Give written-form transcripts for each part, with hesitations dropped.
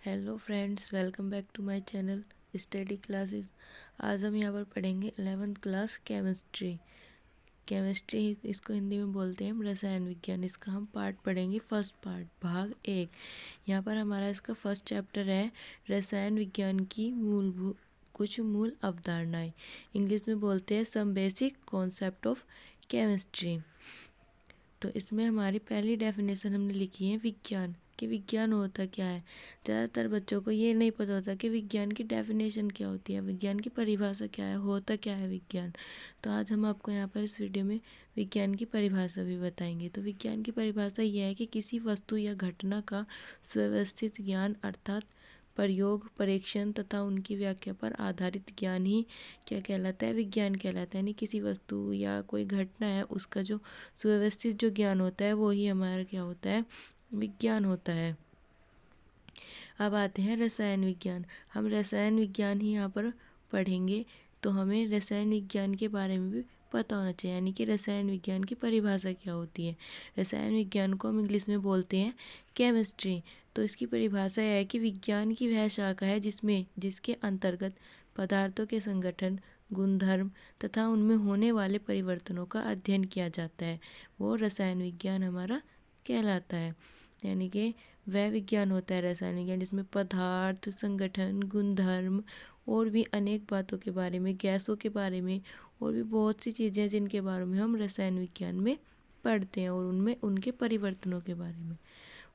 Hello friends, welcome back to my channel study classes. आज हम यहाँ पर पढ़ेंगे 11th क्लास केमिस्ट्री। केमिस्ट्री इसको हिंदी में बोलते हैं हम रसायन विज्ञान। इसका हम पार्ट पढ़ेंगे, फर्स्ट पार्ट भाग 1। यहाँ पर हमारा इसका फर्स्ट चैप्टर है रसायन विज्ञान की कुछ मूल अवधारणाएं। इंग्लिश में बोलते हैं some basic concept of chemistry. तो इसमें हमारी पहली डेफिनेशन हमने लिखी है विज्ञान, कि विज्ञान होता क्या है। ज़्यादातर बच्चों को ये नहीं पता होता कि विज्ञान की डेफिनेशन क्या होती है, विज्ञान की परिभाषा क्या है, होता क्या है विज्ञान। तो आज हम आपको यहाँ पर इस वीडियो में विज्ञान की परिभाषा भी बताएंगे। तो विज्ञान की परिभाषा यह है कि किसी वस्तु या घटना का सुव्यवस्थित ज्ञान, अर्थात प्रयोग, परीक्षण तथा उनकी व्याख्या पर आधारित ज्ञान ही क्या कहलाता है, विज्ञान कहलाता है। यानी किसी वस्तु या कोई घटना है उसका जो सुव्यवस्थित जो ज्ञान होता है वो ही हमारा क्या होता है, विज्ञान होता है। अब आते हैं रसायन विज्ञान। हम रसायन विज्ञान ही यहाँ पर पढ़ेंगे, तो हमें रसायन विज्ञान के बारे में भी पता होना चाहिए, यानी कि रसायन विज्ञान की परिभाषा क्या होती है। रसायन विज्ञान को हम इंग्लिश में बोलते हैं केमिस्ट्री। तो इसकी परिभाषा यह है कि विज्ञान की वह शाखा है जिसके अंतर्गत पदार्थों के संगठन, गुणधर्म तथा उनमें होने वाले परिवर्तनों का अध्ययन किया जाता है, वो रसायन विज्ञान हमारा कहलाता है। यानी कि वह विज्ञान होता है रसायन विज्ञान जिसमें पदार्थ, संगठन, गुणधर्म और भी अनेक बातों के बारे में, गैसों के बारे में और भी बहुत सी चीज़ें जिनके बारे में हम रसायन विज्ञान में पढ़ते हैं, और उनमें उनके परिवर्तनों के बारे में।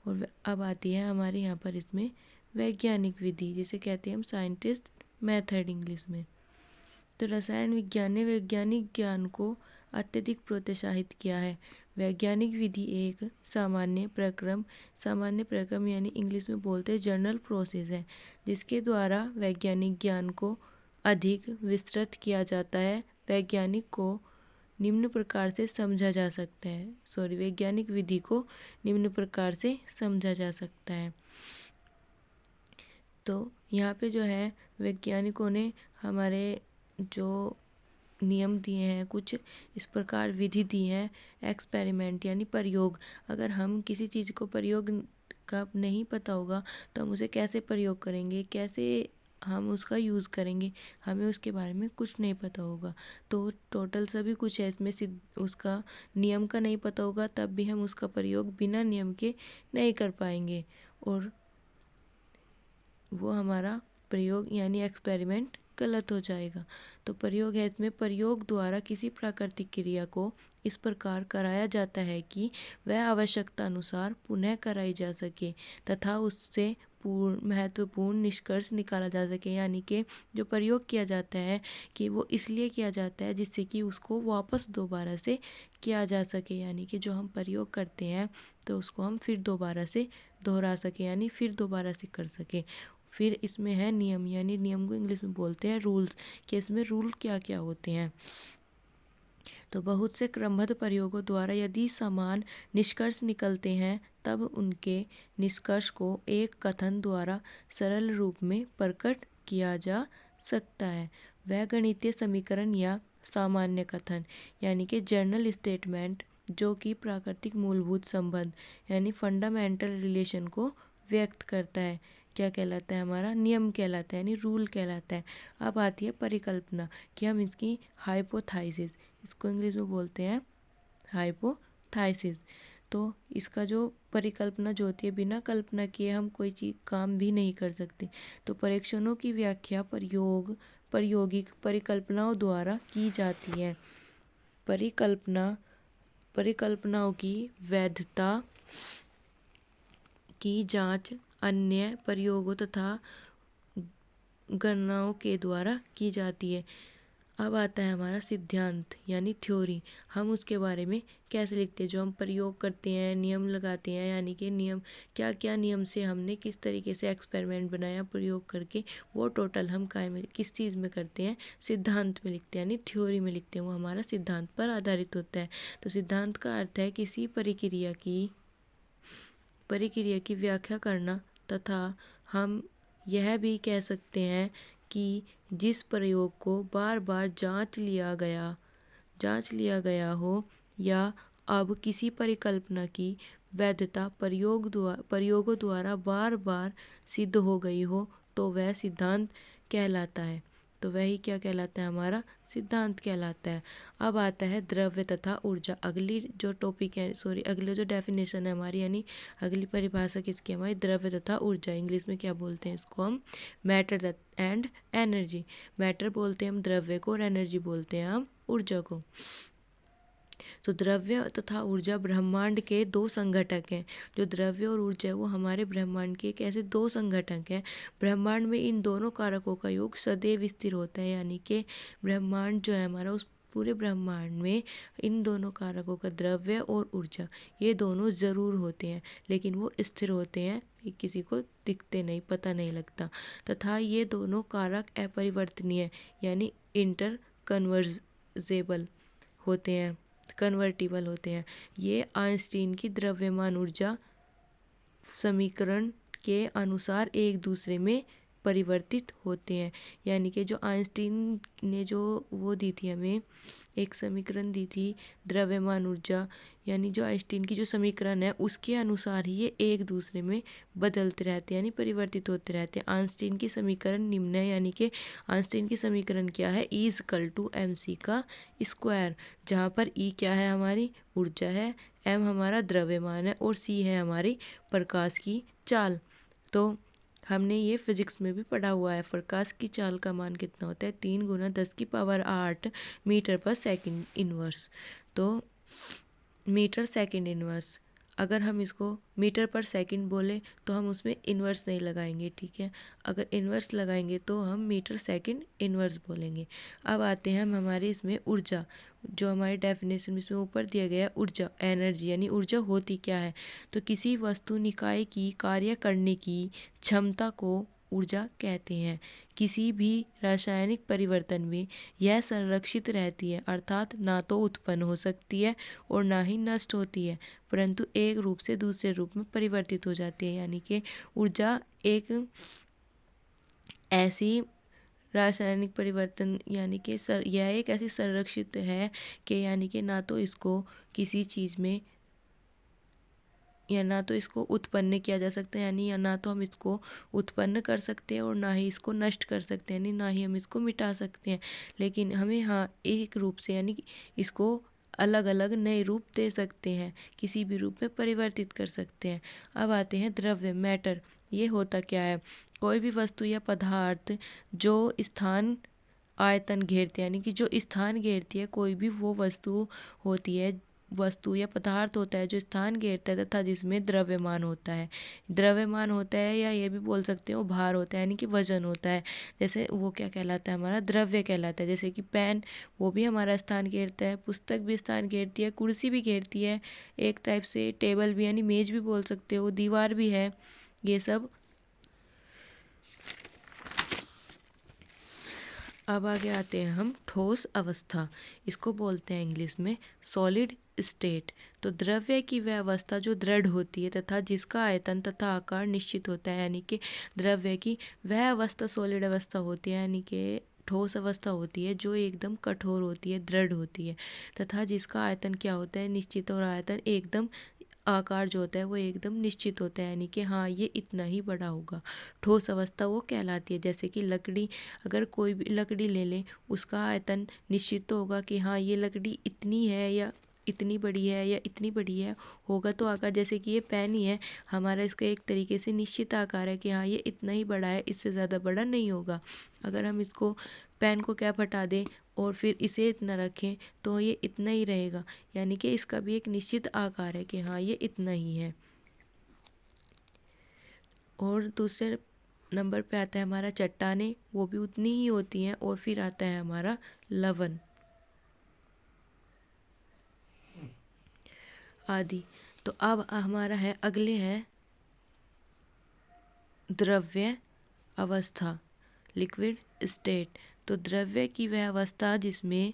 और अब आती है हमारे यहाँ पर इसमें वैज्ञानिक विधि, जिसे कहते हैं हम साइंटिस्ट मेथड इंग्लिश में। तो रसायन विज्ञान ने वैज्ञानिक ज्ञान को अत्यधिक प्रोत्साहित किया है। वैज्ञानिक विधि एक सामान्य प्रक्रम यानी इंग्लिश में बोलते हैं जर्नल प्रोसेस है, जिसके द्वारा वैज्ञानिक ज्ञान को अधिक विस्तृत किया जाता है। वैज्ञानिक को निम्न प्रकार से समझा जा सकता है वैज्ञानिक विधि को निम्न प्रकार से समझा जा सकता है। तो यहाँ पे जो है वैज्ञानिकों ने हमारे जो नियम दिए हैं, कुछ इस प्रकार विधि दी है। एक्सपेरिमेंट यानी प्रयोग। अगर हम किसी चीज़ को प्रयोग का नहीं पता होगा तो हम उसे कैसे प्रयोग करेंगे, कैसे हम उसका यूज़ करेंगे, हमें उसके बारे में कुछ नहीं पता होगा। तो टोटल सभी कुछ है इसमें, उसका नियम का नहीं पता होगा तब भी हम उसका प्रयोग बिना नियम के नहीं कर पाएंगे, और वो हमारा प्रयोग यानी एक्सपेरिमेंट गलत हो जाएगा। तो प्रयोग है, इसमें प्रयोग द्वारा किसी प्राकृतिक क्रिया को इस प्रकार कराया जाता है कि वह आवश्यकता अनुसार पुनः कराई जा सके तथा उससे महत्वपूर्ण निष्कर्ष निकाला जा सके। यानी कि जो प्रयोग किया जाता है कि वो इसलिए किया जाता है जिससे कि उसको वापस दोबारा से किया जा सके। यानी कि जो हम प्रयोग करते हैं तो उसको हम फिर दोबारा से दोहरा सके, यानी फिर दोबारा से कर सके। फिर इसमें है नियम, यानी नियम को इंग्लिश में बोलते हैं रूल्स, कि इसमें रूल क्या क्या होते हैं। तो बहुत से क्रमबद्ध प्रयोगों द्वारा यदि समान निष्कर्ष निकलते हैं तब उनके निष्कर्ष को एक कथन द्वारा सरल रूप में प्रकट किया जा सकता है। वह गणितीय समीकरण या सामान्य कथन यानी कि जनरल स्टेटमेंट, जो कि प्राकृतिक मूलभूत संबंध यानी फंडामेंटल रिलेशन को व्यक्त करता है, क्या कहलाता है, हमारा नियम कहलाता है, यानी रूल कहलाता है। अब आती है परिकल्पना, कि हम इसकी हाइपोथाइसिस, इसको इंग्लिश में बोलते हैं हाइपोथाइसिस। तो इसका जो परिकल्पना जो होती है, बिना कल्पना किए हम कोई चीज़ काम भी नहीं कर सकते। तो परीक्षणों की व्याख्या प्रायोगिक परिकल्पनाओं द्वारा की जाती है। परिकल्पनाओं की वैधता की जांच अन्य प्रयोगों तथा गणनाओं के द्वारा की जाती है। अब आता है हमारा सिद्धांत यानी थ्योरी। हम उसके बारे में कैसे लिखते हैं, जो हम प्रयोग करते हैं, नियम लगाते हैं, यानी कि नियम क्या क्या नियम से हमने किस तरीके से एक्सपेरिमेंट बनाया प्रयोग करके, वो टोटल हम किस चीज़ में करते हैं, सिद्धांत में लिखते हैं, यानी थ्योरी में लिखते हैं। वो हमारा सिद्धांत पर आधारित होता है। तो सिद्धांत का अर्थ है किसी परिक्रिया की व्याख्या करना, तथा हम यह भी कह सकते हैं कि जिस प्रयोग को बार बार जांच लिया गया हो, या अब किसी परिकल्पना की वैधता प्रयोगों द्वारा बार बार सिद्ध हो गई हो तो वह सिद्धांत कहलाता है। तो वही क्या कहलाता है, हमारा सिद्धांत कहलाता है। अब आता है द्रव्य तथा ऊर्जा। अगली जो टॉपिक है, अगली जो डेफिनेशन है हमारी, यानी अगली परिभाषा किसकी, हमारी द्रव्य तथा ऊर्जा। इंग्लिश में क्या बोलते हैं इसको हम, मैटर एंड एनर्जी। मैटर बोलते हैं हम द्रव्य को और एनर्जी बोलते हैं हम ऊर्जा को। तो द्रव्य तथा ऊर्जा ब्रह्मांड के दो संघटक हैं। जो द्रव्य और ऊर्जा है वो हमारे ब्रह्मांड के एक ऐसे दो संघटक हैं। ब्रह्मांड में इन दोनों कारकों का योग सदैव स्थिर होता है, यानी कि ब्रह्मांड जो है हमारा, उस पूरे ब्रह्मांड में इन दोनों कारकों का, द्रव्य और ऊर्जा, ये दोनों ज़रूर होते हैं, लेकिन वो स्थिर होते हैं, किसी को दिखते नहीं, पता नहीं लगता। तथा ये दोनों कारक अपरिवर्तनीय यानी इंटर कन्वर्जेबल होते हैं, कन्वर्टिबल होते हैं। ये आइंस्टीन की द्रव्यमान ऊर्जा समीकरण के अनुसार एक दूसरे में परिवर्तित होते हैं। यानी कि जो आइंस्टीन ने जो वो दी थी हमें, एक समीकरण दी थी द्रव्यमान ऊर्जा, यानी जो आइंस्टीन की जो समीकरण है उसके अनुसार ही ये एक दूसरे में बदलते रहते हैं, यानी परिवर्तित होते रहते हैं। आइंस्टीन की समीकरण निम्न है, यानी कि आइंस्टीन की समीकरण क्या है, E = mc का स्क्वायर, जहाँ पर E क्या है, हमारी ऊर्जा है, m हमारा द्रव्यमान है और c है हमारी प्रकाश की चाल। तो हमने ये फिजिक्स में भी पढ़ा हुआ है। प्रकाश की चाल का मान कितना होता है, 3 × 10⁸ मीटर पर सेकंड इनवर्स। तो मीटर सेकंड इनवर्स, अगर हम इसको मीटर पर सेकंड बोले तो हम उसमें इन्वर्स नहीं लगाएंगे, ठीक है। अगर इन्वर्स लगाएंगे तो हम मीटर सेकंड इन्वर्स बोलेंगे। अब आते हैं हम हमारे इसमें ऊर्जा, जो हमारे डेफिनेशन में इसमें ऊपर दिया गया है, ऊर्जा एनर्जी, यानी ऊर्जा होती क्या है। तो किसी वस्तु निकाय की कार्य करने की क्षमता को ऊर्जा कहते हैं। किसी भी रासायनिक परिवर्तन में यह संरक्षित रहती है, अर्थात ना तो उत्पन्न हो सकती है और ना ही नष्ट होती है, परंतु एक रूप से दूसरे रूप में परिवर्तित हो जाती है। यानी कि ऊर्जा एक ऐसी रासायनिक परिवर्तन, यानी कि यह एक ऐसी संरक्षित है कि यानी कि ना तो इसको किसी चीज़ में, या ना तो इसको उत्पन्न किया जा सकता है, यानी या ना तो हम इसको उत्पन्न कर सकते हैं और ना ही इसको नष्ट कर सकते हैं, यानी ना ही हम इसको मिटा सकते हैं, लेकिन हमें हाँ एक रूप से, यानी कि इसको अलग अलग नए रूप दे सकते हैं, किसी भी रूप में परिवर्तित कर सकते हैं। अब आते हैं द्रव्य, मैटर। ये होता क्या है, कोई भी वस्तु या पदार्थ जो स्थान आयतन घेरते हैं, यानी कि जो स्थान घेरती है, कोई भी वो वस्तु होती है, वस्तु या पदार्थ होता है जो स्थान घेरता है तथा जिसमें द्रव्यमान होता है। द्रव्यमान होता है, या ये भी बोल सकते हो भार होता है, यानी कि वजन होता है। जैसे वो क्या कहलाता है, हमारा द्रव्य कहलाता है। जैसे कि पेन, वो भी हमारा स्थान घेरता है, पुस्तक भी स्थान घेरती है, कुर्सी भी घेरती है एक टाइप से, टेबल भी यानी मेज भी बोल सकते हो, दीवार भी है, ये सब। अब आगे आते हैं हम ठोस अवस्था, इसको बोलते हैं इंग्लिश में सॉलिड स्टेट। तो द्रव्य की वह अवस्था जो दृढ़ होती है तथा जिसका आयतन तथा आकार निश्चित होता है, यानी कि द्रव्य की वह अवस्था सॉलिड अवस्था होती है, यानी कि ठोस अवस्था होती है जो एकदम कठोर होती है, दृढ़ होती है, तथा जिसका आयतन क्या होता है, निश्चित, और आयतन एकदम, आकार जो होता है वो एकदम निश्चित होता है, यानी कि हाँ ये इतना ही बड़ा होगा। ठोस अवस्था वो कहलाती है। जैसे कि लकड़ी, अगर कोई भी लकड़ी ले लें, उसका आयतन निश्चित तो होगा कि हाँ ये लकड़ी इतनी है या इतनी बड़ी है या इतनी बड़ी है, होगा तो आकार। जैसे कि ये पेन ही है हमारा, इसका एक तरीके से निश्चित आकार है कि हाँ ये इतना ही बड़ा है, इससे ज़्यादा बड़ा नहीं होगा। अगर हम इसको पेन को कैप हटा दें और फिर इसे इतना रखें तो ये इतना ही रहेगा, यानी कि इसका भी एक निश्चित आकार है कि हाँ ये इतना ही है। और दूसरे नंबर पे आता है हमारा चट्टानें, वो भी उतनी ही होती हैं। और फिर आता है हमारा लवण आदि। तो अब हमारा है, अगले है द्रव्य अवस्था, लिक्विड स्टेट। तो द्रव्य की वह अवस्था जिसमें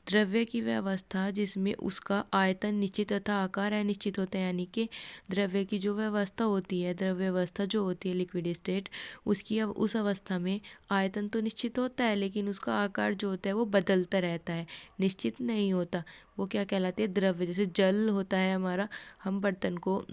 द्रव्य की वह अवस्था जिसमें उसका आयतन निश्चित तथा आकार अनिश्चित होता है, यानी कि द्रव्य की जो व्यवस्था होती है, द्रव्य अवस्था जो होती है लिक्विड स्टेट, उसकी अब उस अवस्था में आयतन तो निश्चित होता है, लेकिन उसका आकार जो होता है वो बदलता रहता है, निश्चित नहीं होता। वो क्या कहलाते हैं? द्रव्य। जैसे जल होता है हमारा, हम बर्तन को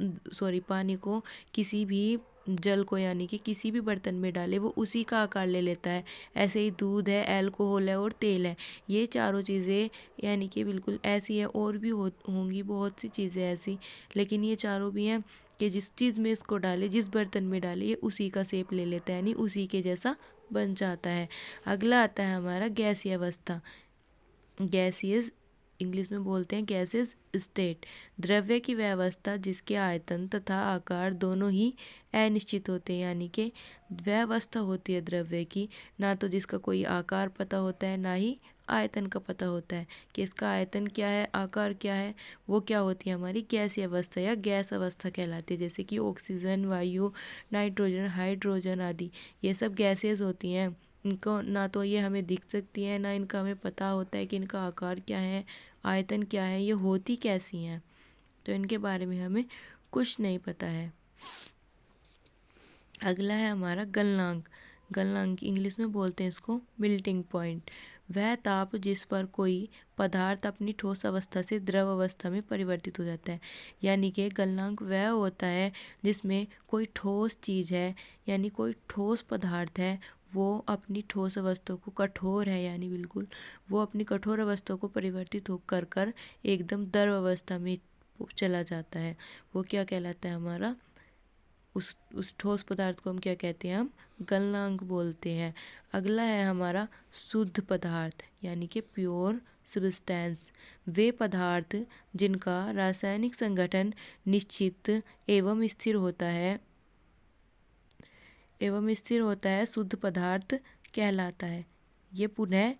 पानी को किसी भी जल को यानी कि किसी भी बर्तन में डाले वो उसी का आकार ले लेता है। ऐसे ही दूध है, अल्कोहल है और तेल है, ये चारों चीज़ें यानी कि बिल्कुल ऐसी है। और भी होंगी बहुत सी चीज़ें ऐसी, लेकिन ये चारों भी हैं कि जिस चीज़ में इसको डाले, जिस बर्तन में डाले, ये उसी का शेप ले लेता है, यानी उसी के जैसा बन जाता है। अगला आता है हमारा गैसीय अवस्था। गैसियस इंग्लिश में बोलते हैं गैसेस स्टेट। द्रव्य की वह अवस्था जिसके आयतन तथा आकार दोनों ही अनिश्चित होते हैं, यानी कि वह अवस्था होती है द्रव्य की, ना तो जिसका कोई आकार पता होता है, ना ही आयतन का पता होता है कि इसका आयतन क्या है, आकार क्या है। वो क्या होती है? हमारी गैसीय अवस्था या गैस अवस्था कहलाती है। जैसे कि ऑक्सीजन, वायु, नाइट्रोजन, हाइड्रोजन आदि, ये सब गैसेस होती हैं। इनको ना तो ये हमें दिख सकती है, ना इनका हमें पता होता है कि इनका आकार क्या है, आयतन क्या है, ये होती कैसी हैं, तो इनके बारे में हमें कुछ नहीं पता है। अगला है हमारा गलनांक। गलनांक इंग्लिश में बोलते हैं इसको मेल्टिंग पॉइंट। वह ताप जिस पर कोई पदार्थ अपनी ठोस अवस्था से द्रव अवस्था में परिवर्तित हो जाता है, यानी कि गलनांक वह होता है जिसमें कोई ठोस चीज़ है, यानी कोई ठोस पदार्थ है, वो अपनी ठोस अवस्था को, कठोर है यानी बिल्कुल, वो अपनी कठोर अवस्था को परिवर्तित होकर कर एकदम द्रव अवस्था में चला जाता है। वो क्या कहलाता है? हमारा उस ठोस पदार्थ को हम क्या कहते हैं? हम गलनांक बोलते हैं। अगला है हमारा शुद्ध पदार्थ, यानी कि प्योर सब्सटेंस। वे पदार्थ जिनका रासायनिक संगठन निश्चित एवं स्थिर होता है शुद्ध पदार्थ कहलाता है। ये पुनः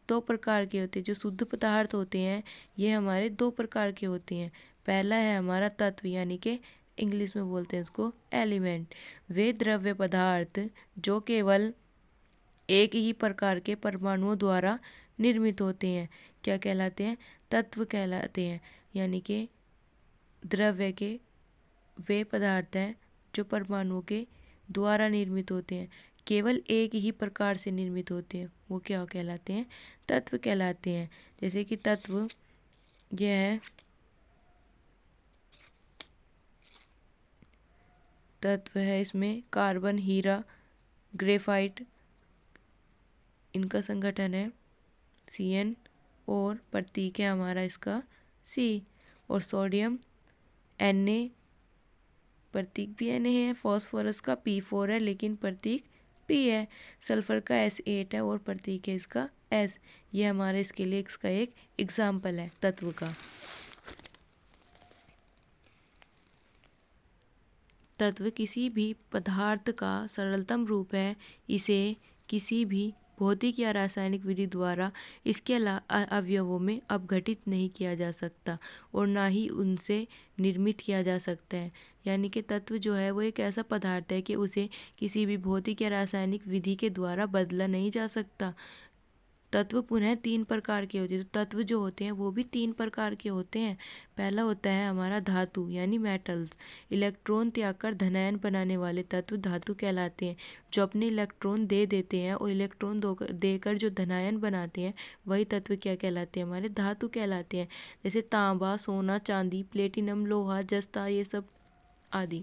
दो प्रकार के होते हैं। जो शुद्ध पदार्थ होते हैं ये हमारे दो प्रकार के होते हैं। पहला है हमारा तत्व, यानी कि इंग्लिश में बोलते हैं इसको एलिमेंट। वे द्रव्य पदार्थ जो केवल एक ही प्रकार के परमाणुओं द्वारा निर्मित होते हैं, क्या कहलाते हैं? तत्व कहलाते हैं। यानी कि द्रव्य के वे पदार्थ हैं जो परमाणुओं के द्वारा निर्मित होते हैं, केवल एक ही प्रकार से निर्मित होते हैं, वो क्या कहलाते हैं? तत्व कहलाते हैं। जैसे कि तत्व यह है, तत्व है इसमें कार्बन, हीरा, ग्रेफाइट, इनका संगठन है Cn, और प्रतीक है हमारा इसका C। और सोडियम Na, प्रतीक भी Na है। फॉस्फोरस का P4 है लेकिन प्रतीक P है। सल्फर का S8 है और प्रतीक है इसका S। ये हमारे इसके लिए इसका एक एग्जाम्पल है तत्व का। तत्व किसी भी पदार्थ का सरलतम रूप है। इसे किसी भी भौतिक या रासायनिक विधि द्वारा इसके अवयवों में अपघटित नहीं किया जा सकता और ना ही उनसे निर्मित किया जा सकता है। यानी कि तत्व जो है वो एक ऐसा पदार्थ है कि उसे किसी भी भौतिक या रासायनिक विधि के द्वारा बदला नहीं जा सकता। तत्व पुनः तीन प्रकार के होते हैं। तो तत्व जो होते हैं वो भी तीन प्रकार के होते हैं। पहला होता है हमारा धातु, यानी मेटल्स। इलेक्ट्रॉन त्याग कर धनायन बनाने वाले तत्व धातु कहलाते हैं। जो अपने इलेक्ट्रॉन दे देते हैं और इलेक्ट्रॉन देकर जो धनायन बनाते हैं वही तत्व क्या कहलाते हैं? हमारे धातु कहलाते हैं। जैसे तांबा, सोना, चांदी, प्लेटिनम, लोहा, जस्ता, ये सब आदि,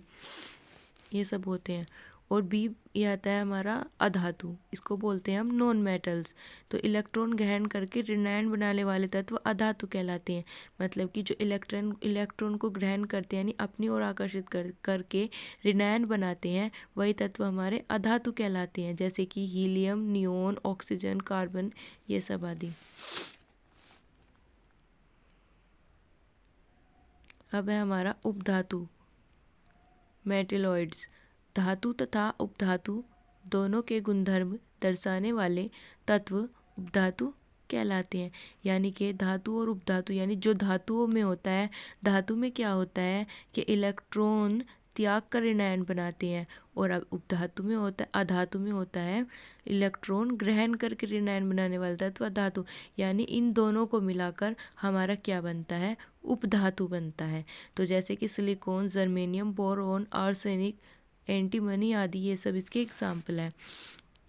ये सब होते हैं। और बी ये आता है हमारा अधातु, इसको बोलते हैं हम नॉन मेटल्स। तो इलेक्ट्रॉन ग्रहण करके ऋणायन बनाने वाले तत्व अधातु कहलाते हैं। मतलब कि जो इलेक्ट्रॉन को ग्रहण करते हैं यानी अपनी ओर आकर्षित करके ऋणायन बनाते हैं वही तत्व हमारे अधातु कहलाते हैं। जैसे कि हीलियम, नियोन, ऑक्सीजन, कार्बन, ये सब आदि। अब है हमारा उपधातु, मेटेलॉइड्स। धातु तथा उपधातु दोनों के गुणधर्म दर्शाने वाले तत्व उपधातु कहलाते हैं। यानी कि धातु और उपधातु, यानी जो धातुओं में होता है, धातु में क्या होता है कि इलेक्ट्रॉन त्याग कर ऋण आयन बनाते हैं, और अब उपधातु में होता है, अधातु में होता है इलेक्ट्रॉन ग्रहण करके ऋण आयन बनाने वाला तत्व अधातु। यानी इन दोनों को मिलाकर हमारा क्या बनता है, उपधातु बनता है। तो जैसे कि silicon, germanium, boron, arsenic, antimony आदि, ये सब इसके एग्जाम्पल हैं।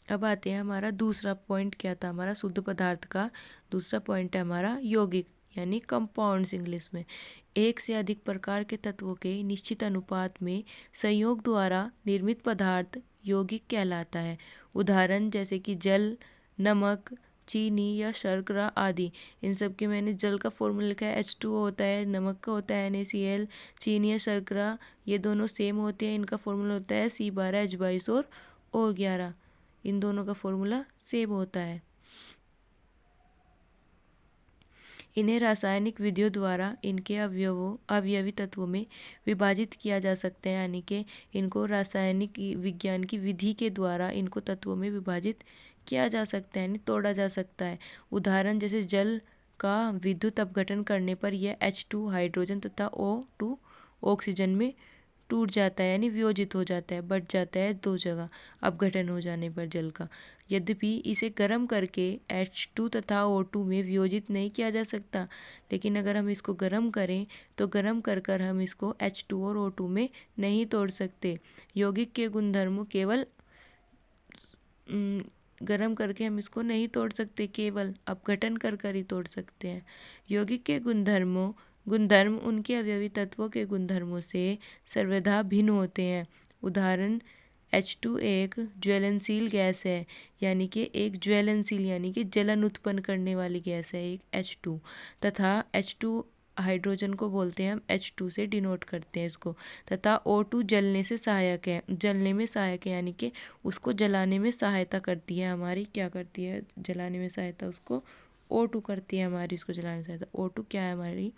अब आते हैं, हमारा दूसरा पॉइंट क्या था, हमारा शुद्ध पदार्थ का दूसरा पॉइंट है हमारा यौगिक यानी कंपाउंड्स इंग्लिश में। एक से अधिक प्रकार के तत्वों के निश्चित अनुपात में संयोग द्वारा निर्मित पदार्थ यौगिक कहलाता है। उदाहरण जैसे कि जल, नमक, चीनी या शर्करा आदि। इन सब के मैंने जल का फॉर्मूला लिखा है H2O होता है, नमक का होता है NaCl, चीनी या शर्करा ये दोनों सेम होते हैं, इनका फॉर्मूला होता है C12H22 और O11। इन दोनों का फॉर्मूला सेम होता है। इन्हें रासायनिक विधियों द्वारा इनके अवयवी तत्वों में विभाजित किया जा सकता है, यानी कि इनको रासायनिक विज्ञान की विधि के द्वारा इनको तत्वों में विभाजित किया जा सकता है, यानी तोड़ा जा सकता है। उदाहरण जैसे जल का विद्युत अपघटन करने पर यह H2 हाइड्रोजन तथा O2 ऑक्सीजन में टूट जाता है, यानी वियोजित हो जाता है, बट जाता है दो जगह अपघटन हो जाने पर जल का। यद्यपि इसे गर्म करके H2 तथा O2 में वियोजित नहीं किया जा सकता, लेकिन अगर हम इसको गर्म करें तो गर्म कर कर हम इसको H2 और O2 में नहीं तोड़ सकते। यौगिक के गुणधर्मों केवल गर्म करके हम इसको नहीं तोड़ सकते, केवल अपघटन कर कर ही तोड़ सकते हैं। यौगिक के गुणधर्म उनके अवयवी तत्वों के गुणधर्मों से सर्वथा भिन्न होते हैं। उदाहरण H2 एक ज्वलनशील गैस है, यानी कि एक ज्वलनशील यानी कि जलन उत्पन्न करने वाली गैस है एक H2, तथा H2 हाइड्रोजन को बोलते हैं हम H2 से डिनोट करते हैं इसको, तथा O2 जलने में सहायक है, यानी कि उसको जलाने में सहायता करती है हमारी, क्या करती है जलाने में सहायता, उसको O2 करती है हमारी, उसको जलाने में सहायता। O2 क्या है हमारी,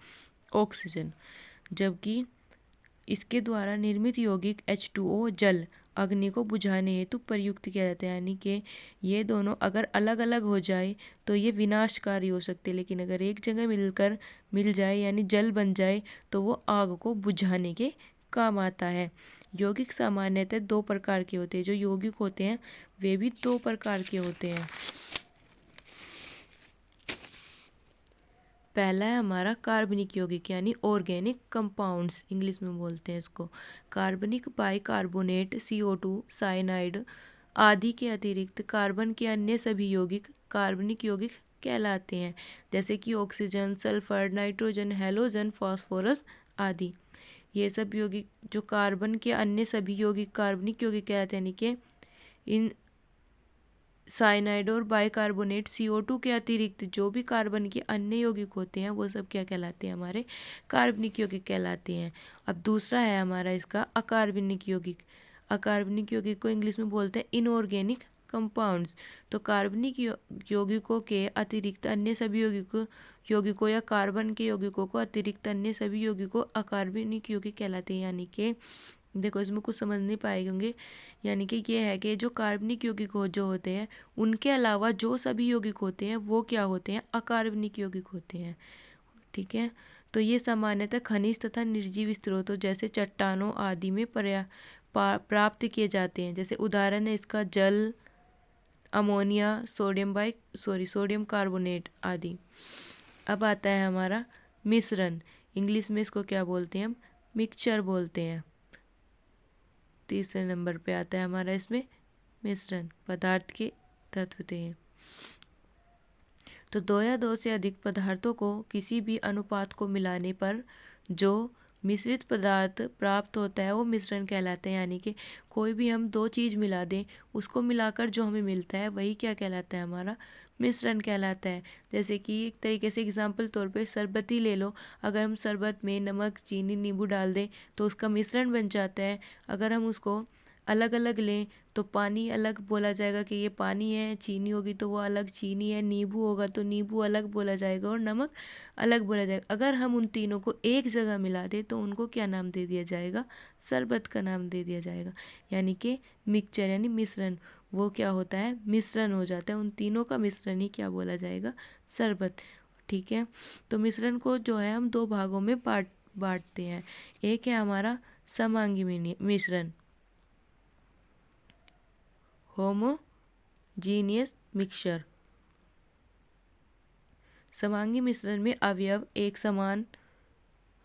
ऑक्सीजन। जबकि इसके द्वारा निर्मित यौगिक H2O जल अग्नि को बुझाने हेतु प्रयुक्त किया जाता है, यानी कि ये दोनों अगर अलग अलग हो जाए तो ये विनाशकारी हो सकते हैं, लेकिन अगर एक जगह मिल जाए यानी जल बन जाए तो वो आग को बुझाने के काम आता है। यौगिक सामान्यतः दो प्रकार के होते हैं, जो यौगिक होते हैं वे भी दो प्रकार के होते हैं। पहला है हमारा कार्बनिक यौगिक यानी ऑर्गेनिक कंपाउंड्स इंग्लिश में बोलते हैं इसको। कार्बनिक बाइकार्बोनेट, CO2, साइनाइड आदि के अतिरिक्त कार्बन के अन्य सभी यौगिक कार्बनिक यौगिक कहलाते हैं, जैसे कि oxygen, sulphur, nitrogen, halogen, phosphorus आदि। ये सब यौगिक जो कार्बन के अन्य सभी यौगिक कार्बनिक यौगिक कहलाते हैं, यानी कि इन साइनाइड और बाइकार्बोनेट CO2 के अतिरिक्त जो भी कार्बन के अन्य यौगिक होते हैं वो सब क्या कहलाते हैं, हमारे कार्बनिक यौगिक कहलाते हैं। अब दूसरा है हमारा इसका अकार्बनिक यौगिक। अकार्बनिक यौगिक को इंग्लिश में बोलते हैं इनऑर्गेनिक कंपाउंड्स। तो कार्बनिक यौगिकों के अतिरिक्त अन्य सभी यौगिकों या कार्बन के यौगिकों को अतिरिक्त अन्य सभी यौगिकों अकार्बनिक यौगिक कहलाते हैं। यानी कि देखो इसमें कुछ समझ नहीं पाए होंगे, यानी कि ये है कि जो कार्बनिक यौगिक जो होते हैं उनके अलावा जो सभी यौगिक होते हैं वो क्या होते हैं, अकार्बनिक यौगिक होते हैं। ठीक है, तो ये सामान्यतः खनिज तथा निर्जीव स्रोतों जैसे चट्टानों आदि में प्राप्त किए जाते हैं। जैसे उदाहरण है इसका जल, अमोनिया, सोडियम कार्बोनेट आदि। अब आता है हमारा मिश्रण। इंग्लिश में इसको क्या बोलते हैं, हम मिक्सचर बोलते हैं। तीसरे नंबर पे आता है हमारा इसमें मिश्रण, पदार्थ के तत्व हैं। तो दो या दो से अधिक पदार्थों को किसी भी अनुपात को मिलाने पर जो मिश्रित पदार्थ प्राप्त होता है वो मिश्रण कहलाता है। यानी कि कोई भी हम दो चीज़ मिला दें, उसको मिलाकर जो हमें मिलता है वही क्या कहलाता है, हमारा मिश्रण कहलाता है। जैसे कि एक तरीके से एग्जाम्पल तौर पे शरबत ही ले लो, अगर हम शरबत में नमक, चीनी, नींबू डाल दें तो उसका मिश्रण बन जाता है। अगर हम उसको अलग अलग लें तो पानी अलग बोला जाएगा कि ये पानी है, चीनी होगी तो वो अलग चीनी है, नींबू होगा तो नींबू अलग बोला जाएगा और नमक अलग बोला जाएगा। अगर हम उन तीनों को एक जगह मिला दें तो उनको क्या नाम दे दिया जाएगा, शरबत का नाम दे दिया जाएगा। यानी कि मिक्सचर यानी मिश्रण, वो क्या होता है, मिश्रण हो जाता है। उन तीनों का मिश्रण ही क्या बोला जाएगा, शरबत। ठीक है, तो मिश्रण को जो है हम दो भागों में बांटते हैं। एक है हमारा समांगी मिश्रण, होमोजीनियस मिक्सचर। समांगी मिश्रण में अवयव एक समान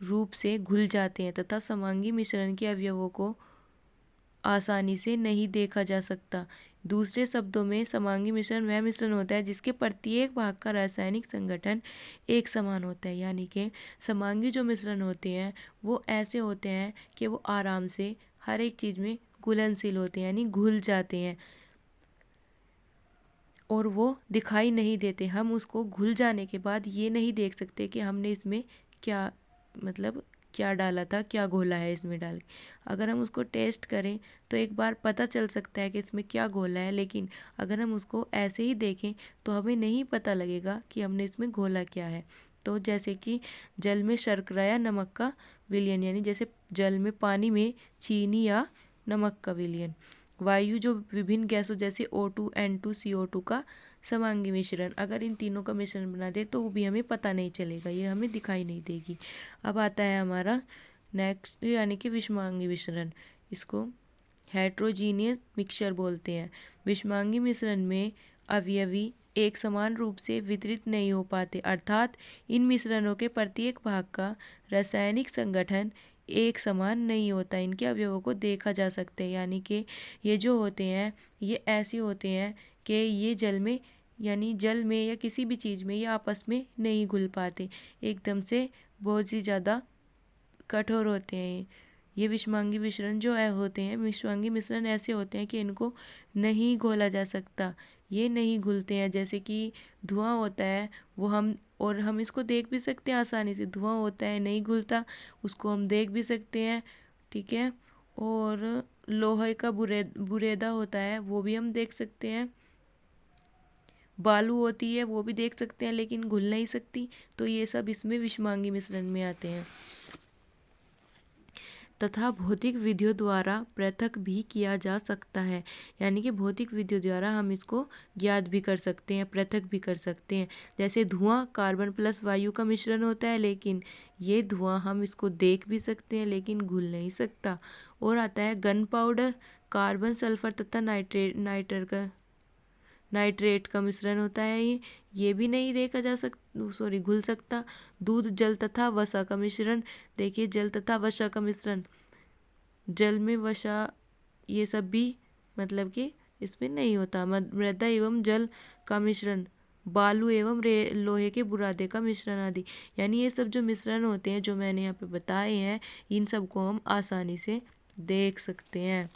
रूप से घुल जाते हैं तथा समांगी मिश्रण के अवयवों को आसानी से नहीं देखा जा सकता। दूसरे शब्दों में समांगी मिश्रण वह मिश्रण होता है जिसके प्रत्येक भाग का रासायनिक संगठन एक समान होता है। यानी कि समांगी जो मिश्रण होते हैं वो ऐसे होते हैं कि वो आराम से हर एक चीज़ में घुलनशील होते हैं, यानी घुल जाते हैं और वो दिखाई नहीं देते। हम उसको घुल जाने के बाद ये नहीं देख सकते कि हमने इसमें क्या क्या डाला था, क्या घोला है इसमें डाल के। अगर हम उसको टेस्ट करें तो एक बार पता चल सकता है कि इसमें क्या घोला है, लेकिन अगर हम उसको ऐसे ही देखें तो हमें नहीं पता लगेगा कि हमने इसमें घोला क्या है। तो जैसे कि जल में शर्करा या नमक का विलयन, यानी जैसे जल में पानी में चीनी या नमक का विलयन। वायु जो विभिन्न गैसों जैसे O2, N2, CO2 का समांगी मिश्रण, अगर इन तीनों का मिश्रण बना दे तो वो भी हमें पता नहीं चलेगा, ये हमें दिखाई नहीं देगी। अब आता है हमारा नेक्स्ट, यानी कि विषमांगी मिश्रण। इसको हेट्रोजीनियस मिक्सचर बोलते हैं। विषमांगी मिश्रण में अवयवी एक समान रूप से वितरित नहीं हो पाते, अर्थात इन मिश्रणों के प्रत्येक भाग का रासायनिक संगठन एक समान नहीं होता। इनके अवयवों को देखा जा सकता है, यानी कि ये जो होते हैं ये ऐसे होते हैं कि ये जल में, यानी जल में या किसी भी चीज़ में ये आपस में नहीं घुल पाते, एकदम से बहुत ही ज़्यादा कठोर होते हैं। ये विषमांगी मिश्रण जो है होते हैं, विषमांगी मिश्रण ऐसे होते हैं कि इनको नहीं घोला जा सकता, ये नहीं घुलते हैं। जैसे कि धुआं होता है वो हम इसको देख भी सकते हैं आसानी से, धुआं होता है नहीं घुलता, उसको हम देख भी सकते हैं, ठीक है। और लोहे का बुरेदा होता है वो भी हम देख सकते हैं, बालू होती है वो भी देख सकते हैं, लेकिन घुल नहीं सकती। तो ये सब इसमें विषमांगी मिश्रण में आते हैं। तथा भौतिक विधियों द्वारा पृथक भी किया जा सकता है, यानी कि भौतिक विधियों द्वारा हम इसको ज्ञात भी कर सकते हैं, पृथक भी कर सकते हैं। जैसे धुआं कार्बन प्लस वायु का मिश्रण होता है, लेकिन ये धुआं हम इसको देख भी सकते हैं लेकिन घुल नहीं सकता। और आता है गन पाउडर, कार्बन सल्फर तथा नाइट्रेट का मिश्रण होता है। ये भी नहीं देखा जा सकता, घुल सकता। दूध जल तथा वसा का मिश्रण, देखिए जल तथा वसा का मिश्रण, जल में वसा ये सब भी कि इसमें नहीं होता। मृदा एवं जल का मिश्रण, बालू एवं लोहे के बुरादे का मिश्रण आदि, यानी ये सब जो मिश्रण होते हैं जो मैंने यहाँ पे बताए हैं, इन सब को हम आसानी से देख सकते हैं।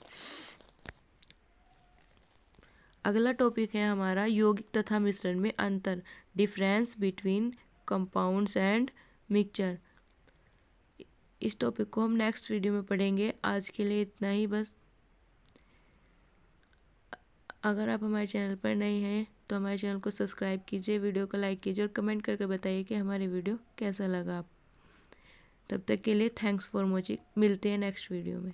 अगला टॉपिक है हमारा यौगिक तथा मिश्रण में अंतर, difference between compounds and mixture. इस टॉपिक को हम नेक्स्ट वीडियो में पढ़ेंगे। आज के लिए इतना ही बस। अगर आप हमारे चैनल पर नए हैं तो हमारे चैनल को सब्सक्राइब कीजिए, वीडियो को लाइक कीजिए और कमेंट करके बताइए कि हमारी वीडियो कैसा लगा आप। तब तक के लिए थैंक्स फॉर वॉचिंग, मिलते हैं नेक्स्ट वीडियो में।